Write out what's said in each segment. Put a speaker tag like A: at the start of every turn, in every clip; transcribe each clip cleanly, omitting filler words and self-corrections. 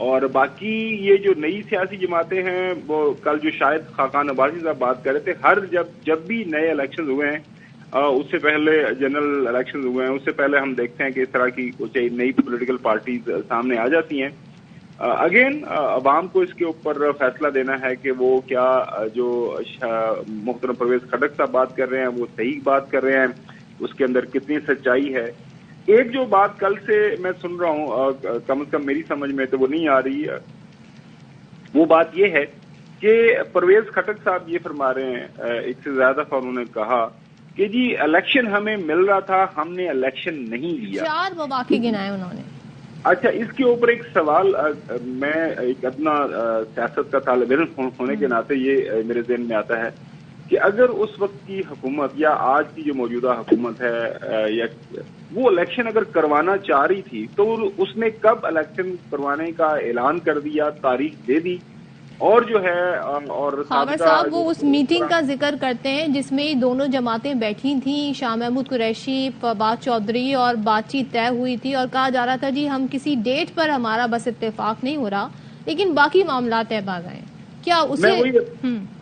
A: اور باقی یہ جو نئی سیاسی جماعتیں ہیں وہ کل جو شاید خاقان عباسی صاحب بات کر رہے تھے، جب بھی نئے الیکشن ہوئے ہیں اس سے پہلے جنرل الیکشن ہوئے ہیں، اس سے پہلے ہم دیکھتے ہیں کہ اس طرح کی کچھ نئی پولیٹیکل پارٹیز سامنے آ جاتی ہیں. اگین عوام کو اس کے اوپر فیصلہ دینا ہے کہ وہ کیا جو محترم پرویز خٹک صاحب بات کر رہے ہیں وہ صحیح بات کر رہے ہیں، اس کے اندر کتنی سچائی ہے. ایک جو بات کل سے میں سن رہا ہوں، کم از کم میری سمجھ میں تو وہ نہیں آ رہی، وہ بات یہ ہے کہ پرویز خٹک صاحب یہ فرما رہے ہیں، ایک سے زیادہ دفعہ انہوں نے کہا کہ جی الیکشن ہمیں مل رہا تھا، ہم نے الیکشن نہیں لیا.
B: 4 مواقع گنائے انہوں نے.
A: اچھا، اس کے اوپر ایک سوال، میں ایک ادنا سیاست کا طالب علم ہونے کے ناطے یہ میرے ذہن میں آتا ہے کہ اگر اس وقت کی حکومت یا آج کی جو موجودہ حکومت ہے یا وہ الیکشن اگر کروانا چاہ رہی تھی تو اس نے کب الیکشن کروانے کا اعلان کر دیا، تاریخ دے دی، اور جو ہے اور
B: خاور صاحب وہ اس میٹنگ کا ذکر کرتے ہیں جس میں دونوں جماعتیں بیٹھی تھیں، شاہ محمود قریشی، فواد چودھری، اور بات چیت طے ہوئی تھی اور کہا جا رہا تھا جی ہم کسی ڈیٹ پر ہمارا بس اتفاق نہیں ہو رہا لیکن باقی معاملات طے پا گئے. کیا اسے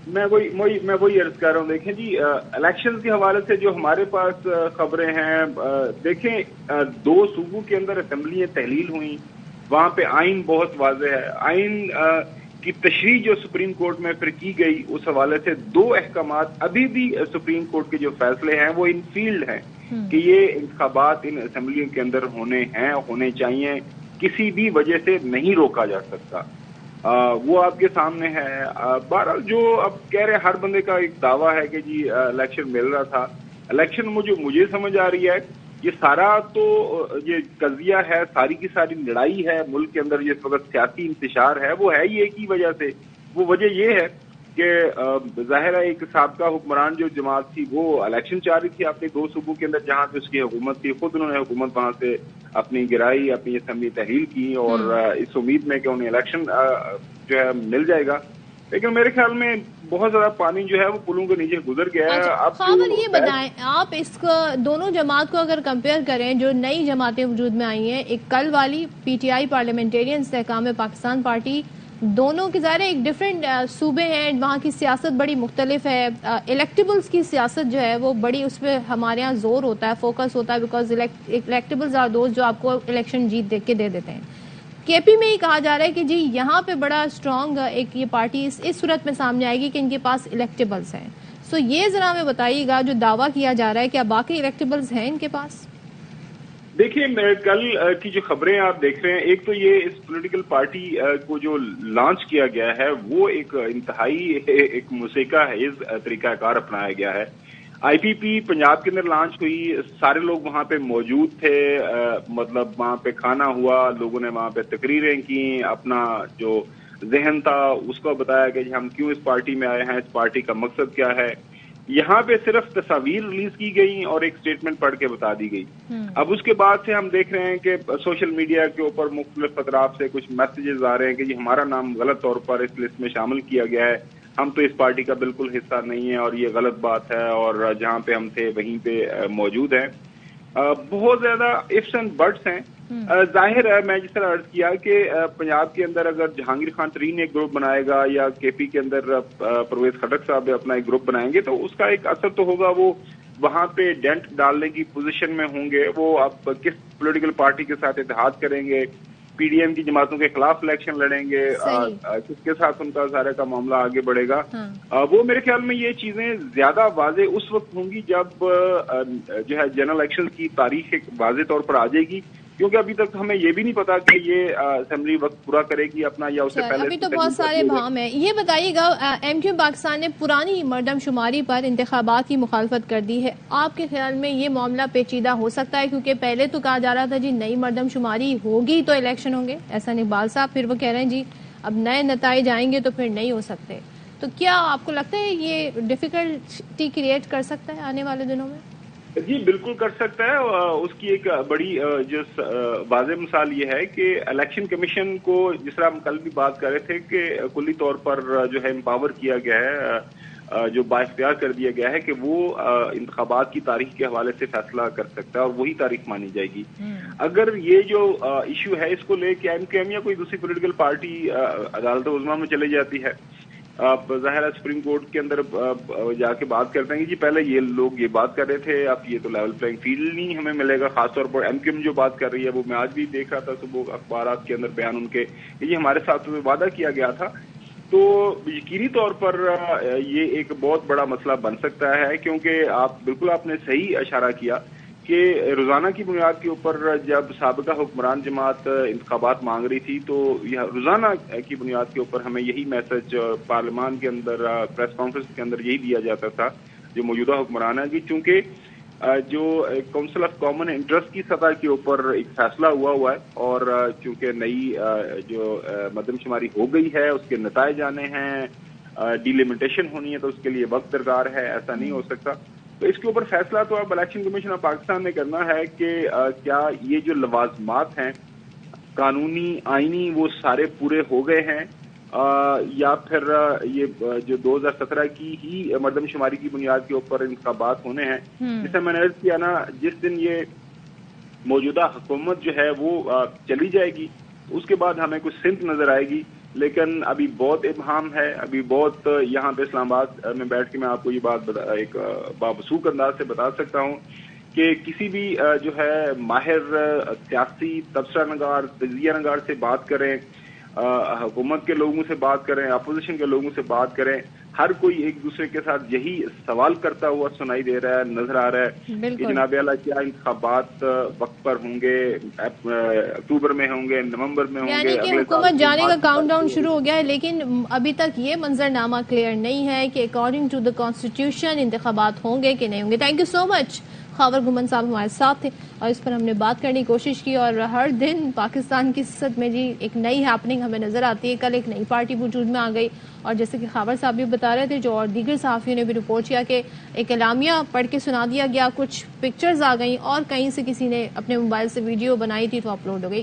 A: میں وہی عرض کر رہا ہوں. دیکھیں جی، الیکشن کے حوالے سے جو ہمارے پاس خبریں ہیں، دیکھیں 2 صوبوں کے اندر اسمبلیاں تحلیل ہوئیں، وہاں پہ آئین بہت واضح ہے. آئین کی تشریح جو سپریم کورٹ میں پھر کی گئی، اس حوالے سے 2 احکامات ابھی بھی سپریم کورٹ کے جو فیصلے ہیں وہ ان فیلڈ ہیں کہ یہ انتخابات ان اسمبلیوں کے اندر ہونے چاہیے، کسی بھی وجہ سے نہیں روکا جا سکتا. وہ آپ کے سامنے ہے. بہرحال جو اب کہہ رہے ہر بندے کا ایک دعویٰ ہے کہ جی الیکشن مل رہا تھا. الیکشن مجھے سمجھ آ رہی ہے یہ سارا تو یہ قضیہ ہے، ساری کی ساری لڑائی ہے ملک کے اندر جس وقت سیاسی انتشار ہے وہ ہے ہی ایک ہی وجہ سے. وہ وجہ یہ ہے کہ ظاہر ہے ایک سابقہ حکمران جو جماعت تھی وہ الیکشن چاہ رہی تھی اپنے 2 صوبوں کے اندر جہاں پہ اس کی حکومت تھی. خود انہوں نے حکومت وہاں سے اپنی گرائی، اپنی اسمبلی تحلیل کی اور اس امید میں کہ انہیں الیکشن جو ہے مل جائے گا. لیکن میرے خیال میں بہت زیادہ پانی جو ہے وہ پلوں کے نیچے گزر گیا ہے.
B: خاور یہ بتائیں آپ اس کو دونوں جماعت کو اگر کمپیئر کریں، جو نئی جماعتیں وجود میں آئی ہیں، ایک کل والی پی ٹی آئی پارلیمنٹیرین استحکام پاکستان پارٹی، دونوں کے ظاہر ایک ڈفرینٹ صوبے ہیں، وہاں کی سیاست بڑی مختلف ہے. الیکٹیبلز کی سیاست جو ہے وہ بڑی، اس پہ ہمارے ہاں زور ہوتا ہے، فوکس ہوتا ہے، بیکاز الیکٹیبلز آر دوز جو آپ کو الیکشن جیت دے کے دے دیتے ہیں. کے پی میں ہی کہا جا رہا ہے کہ جی یہاں پہ بڑا اسٹرانگ ایک یہ پارٹی اس صورت میں سامنے آئے گی کہ ان کے پاس الیکٹیبلز ہیں. سو یہ ذرا ہمیں بتائیے گا جو دعویٰ کیا جا رہا ہے کیا باقی الیکٹیبلز ہیں ان کے پاس؟
A: دیکھیے کل کی جو خبریں آپ دیکھ رہے ہیں، ایک تو یہ اس پولیٹیکل پارٹی کو جو لانچ کیا گیا ہے وہ ایک انتہائی ایک موسیقہ حیز طریقہ کار اپنایا گیا ہے. آئی پی پی پنجاب کے اندر لانچ ہوئی، سارے لوگ وہاں پہ موجود تھے، مطلب وہاں پہ کھانا ہوا، لوگوں نے وہاں پہ تقریریں کی، اپنا جو ذہن تھا اس کو بتایا کہ ہم کیوں اس پارٹی میں آئے ہیں، اس پارٹی کا مقصد کیا ہے. یہاں پہ صرف تصاویر ریلیز کی گئی اور ایک سٹیٹمنٹ پڑھ کے بتا دی گئی. اب اس کے بعد سے ہم دیکھ رہے ہیں کہ سوشل میڈیا کے اوپر مختلف اطراف سے کچھ میسیجز آ رہے ہیں کہ یہ ہمارا نام غلط طور پر اس لسٹ میں شامل کیا گیا ہے، ہم تو اس پارٹی کا بالکل حصہ نہیں ہے اور یہ غلط بات ہے، اور جہاں پہ ہم تھے وہیں پہ موجود ہیں. بہت زیادہ ifs and buts ہیں. ظاہر ہے میں جس طرح عرض کیا کہ پنجاب کے اندر اگر جہانگیر خان ترین ایک گروپ بنائے گا یا کے پی کے اندر پرویز خٹک صاحب اپنا ایک گروپ بنائیں گے تو اس کا ایک اثر تو ہوگا. وہ وہاں پہ ڈینٹ ڈالنے کی پوزیشن میں ہوں گے. وہ اب کس پولیٹیکل پارٹی کے ساتھ اتحاد کریں گے، پی ڈی ایم کی جماعتوں کے خلاف الیکشن لڑیں گے، کس کے ساتھ ان کا سارے کا معاملہ آگے بڑھے گا. وہ میرے خیال میں یہ چیزیں زیادہ واضح اس وقت ہوں گی جب جو ہے جنرل الیکشن کی تاریخ ایک واضح طور پر آ جائے گی، کیونکہ ابھی تک ہمیں یہ بھی نہیں پتا کہ یہ اسمبلی وقت پورا کرے گی اپنا یا اس سے پہلے.
B: ابھی تو بہت سارے بھام ہیں. یہ بتائیے گا ایم کیو پاکستان نے پرانی مردم شماری پر انتخابات کی مخالفت کر دی ہے. آپ کے خیال میں یہ معاملہ پیچیدہ ہو سکتا ہے؟ کیونکہ پہلے تو کہا جا رہا تھا جی نئی مردم شماری ہوگی تو الیکشن ہوں گے، احسان اقبال صاحب، پھر وہ کہہ رہے ہیں جی اب نئے نتائج آئیں گے تو پھر نہیں ہو سکتے. تو کیا آپ کو لگتا ہے یہ ڈیفیکلٹی کریٹ کر سکتا ہے آنے والے دنوں میں؟
A: جی بالکل کر سکتا ہے. اس کی ایک بڑی جو واضح مثال یہ ہے کہ الیکشن کمیشن کو، جس طرح ہم کل بھی بات کر رہے تھے کہ کلی طور پر جو ہے امپاور کیا گیا ہے جو بااختیار کر دیا گیا ہے کہ وہ انتخابات کی تاریخ کے حوالے سے فیصلہ کر سکتا ہے اور وہی تاریخ مانی جائے گی. اگر یہ جو ایشو ہے اس کو لے کے ایم کیو ایم یا کوئی دوسری پولیٹیکل پارٹی عدالت عظمیٰ میں چلی جاتی ہے, آپ ظاہر ہے سپریم کورٹ کے اندر جا کے بات کرتے ہیں کہ جی پہلے یہ لوگ یہ بات کر رہے تھے, اب یہ تو لیول پلینگ فیلڈ نہیں ہمیں ملے گا. خاص طور پر ایم کیو ایم جو بات کر رہی ہے, وہ میں آج بھی دیکھ رہا تھا صبح اخبارات کے اندر بیان ان کے, یہ ہمارے ساتھ وعدہ کیا گیا تھا. تو یقینی طور پر یہ ایک بہت بڑا مسئلہ بن سکتا ہے, کیونکہ آپ نے صحیح اشارہ کیا کہ روزانہ کی بنیاد کے اوپر جب سابقہ حکمران جماعت انتخابات مانگ رہی تھی تو روزانہ کی بنیاد کے اوپر ہمیں یہی میسج پارلیمان کے اندر پریس کانفرنس کے اندر یہی دیا جاتا تھا جو موجودہ حکمران ہے کہ چونکہ جو کونسل آف کامن انٹرسٹ کی سطح کے اوپر ایک فیصلہ ہوا ہے اور چونکہ نئی جو مردم شماری ہو گئی ہے اس کے نتائج آنے ہیں, ڈیلیمیٹیشن ہونی ہے تو اس کے لیے وقت درکار ہے, ایسا نہیں ہو سکتا. تو اس کے اوپر فیصلہ تو اب الیکشن کمیشن آف پاکستان نے کرنا ہے کہ کیا یہ جو لوازمات ہیں قانونی آئینی وہ سارے پورے ہو گئے ہیں یا پھر یہ جو 2017 کی ہی مردم شماری کی بنیاد کے اوپر انتخابات ہونے ہیں. جیسے میں نے عرض کیا نا, جس دن یہ موجودہ حکومت جو ہے وہ چلی جائے گی اس کے بعد ہمیں کچھ سمت نظر آئے گی, لیکن ابھی بہت ابہام ہے. ابھی بہت یہاں پہ اسلام آباد میں بیٹھ کے میں آپ کو یہ بات ایک بابسوخ انداز سے بتا سکتا ہوں کہ کسی بھی جو ہے ماہر سیاسی تبصرہ نگار تجزیہ نگار سے بات کریں, حکومت کے لوگوں سے بات کریں, اپوزیشن کے لوگوں سے بات کریں, ہر کوئی ایک دوسرے کے ساتھ یہی سوال کرتا ہوا سنائی دے رہا ہے, نظر آ رہا ہے کہ جناب اعلیٰ کیا انتخابات وقت پر ہوں گے, اکتوبر میں ہوں گے, نومبر میں ہوں گے.
B: یعنی کہ حکومت جانے کا کاؤنٹ ڈاؤن شروع ہو گیا ہے, لیکن ابھی تک یہ منظر نامہ کلیئر نہیں ہے کہ اکارڈنگ ٹو دا کانسٹیٹیوشن انتخابات ہوں گے کہ نہیں ہوں گے. تھینک یو سو مچ. خاور گھمن صاحب ہمارے ساتھ تھے اور اس پر ہم نے بات کرنے کی کوشش کی, اور ہر دن پاکستان کی سیاست میں جی ایک نئی ہیپننگ ہمیں نظر آتی ہے. کل ایک نئی پارٹی وجود میں آ گئی, اور جیسے کہ خاور صاحب بھی بتا رہے تھے, جو اور دیگر صحافیوں نے بھی رپورٹ کیا کہ ایک اعلامیہ پڑھ کے سنا دیا گیا, کچھ پکچرز آ گئیں اور کہیں سے کسی نے اپنے موبائل سے ویڈیو بنائی تھی تو اپلوڈ ہو گئی.